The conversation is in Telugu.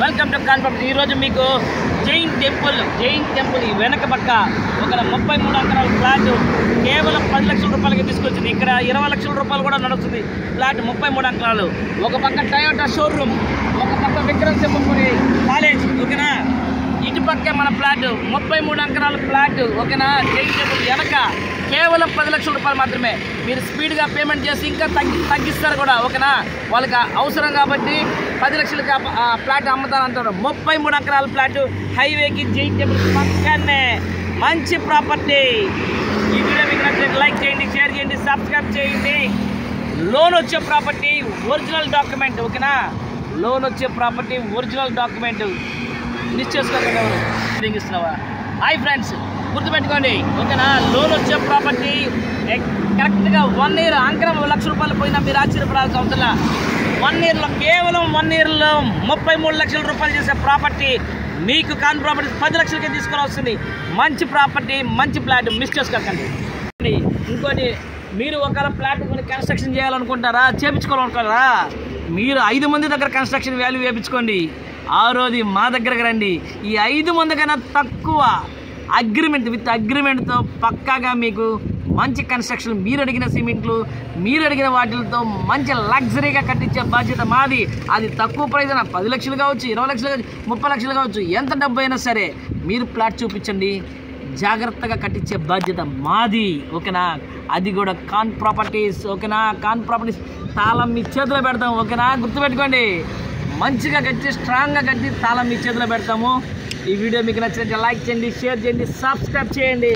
Welcome to can property. ఈరోజు మీకు జైన్ టెంపుల్ ఈ వెనక పక్క ఒక 33 ఎకరాల ఫ్లాట్ కేవలం 10 లక్షల రూపాయలకి తీసుకొచ్చింది. ఇక్కడ 20 లక్షల రూపాయలు కూడా నడుస్తుంది ఫ్లాట్. 33 ఎకరాలు, ఒక పక్క టయోటా షోరూమ్, ఒక పక్క విక్రమ్ సింహపురి కాలేజ్, ఓకేనా. ఇటు పక్క మన ఫ్లాట్ 33 ఎకరాల ఫ్లాట్, ఓకేనా. జైన్ టెంపుల్ వెనక కేవలం 10 లక్షల రూపాయలు మాత్రమే. మీరు స్పీడ్గా పేమెంట్ చేసి ఇంకా తగ్గిస్తారు కూడా, ఓకేనా. వాళ్ళకి అవసరం కాబట్టి 10 లక్షలకి ఫ్లాట్ అమ్ముతానంటారు. 33 ఎకరాల ఫ్లాట్ హైవేకి జైన్ టెంపుల్ పక్కనే మంచి ప్రాపర్టీ. ఈ వీడియో మీకు నచ్చితే లైక్ చేయండి, షేర్ చేయండి, సబ్స్క్రైబ్ చేయండి. లోన్ వచ్చే ప్రాపర్టీ ఒరిజినల్ డాక్యుమెంట్, ఓకేనా. లోన్ వచ్చే ప్రాపర్టీ ఒరిజినల్ డాక్యుమెంట్ మిస్ చేసుకోకండి. ఎవరు ఇస్తున్నావా? హాయ్ ఫ్రెండ్స్, గుర్తుపెట్టుకోండి, ఓకేనా. లోన్ వచ్చే ప్రాపర్టీ కరెక్ట్గా 1 ఇయర్ అంకరం 1 లక్ష రూపాయలు పోయినా మీరు ఆశ్చర్యపడాల్సిన అవసరం. 1 ఇయర్లో కేవలం 1 ఇయర్లో 33 లక్షల రూపాయలు చేసే ప్రాపర్టీ మీకు కాన్ ప్రాపర్టీ 10 లక్షలకే తీసుకొని వస్తుంది. మంచి ప్రాపర్టీ, మంచి ఫ్లాట్, మిస్ చేసుకోకండి. ఇంకోటి, మీరు ఒకవేళ ఫ్లాట్ కొని కన్స్ట్రక్షన్ చేయాలనుకుంటారా, చేయించుకోవాలనుకుంటారా, మీరు 5 మంది దగ్గర కన్స్ట్రక్షన్ వాల్యూ వేయించుకోండి. ఆ రోజు మా దగ్గరకు రండి. ఈ 5 మంది కన్నా తక్కువ విత్ అగ్రిమెంట్తో పక్కాగా మీకు మంచి కన్స్ట్రక్షన్, మీరు అడిగిన సిమెంట్లు, మీరు అడిగిన వాటిలతో మంచి లగ్జరీగా కట్టించే బాధ్యత మాది. అది తక్కువ ప్రైజ్ అయినా 10 లక్షలు కావచ్చు, 20 లక్షలు కావచ్చు, 30 లక్షలు కావచ్చు, ఎంత డబ్బు అయినా సరే మీరు ఫ్లాట్ చూపించండి, జాగ్రత్తగా కట్టించే బాధ్యత మాది, ఓకేనా. అది కూడా కాన్ ప్రాపర్టీస్, ఓకేనా. కాన్ ప్రాపర్టీస్ తాళం మీ చేతిలో పెడతాం, ఓకేనా. గుర్తుపెట్టుకోండి, మంచిగా కట్టి స్ట్రాంగ్గా కట్టి తాళం మీ చేతిలో పెడతాము. ఈ వీడియో మీకు నచ్చినట్లయితే లైక్ చేయండి, షేర్ చేయండి, సబ్స్క్రైబ్ చేయండి.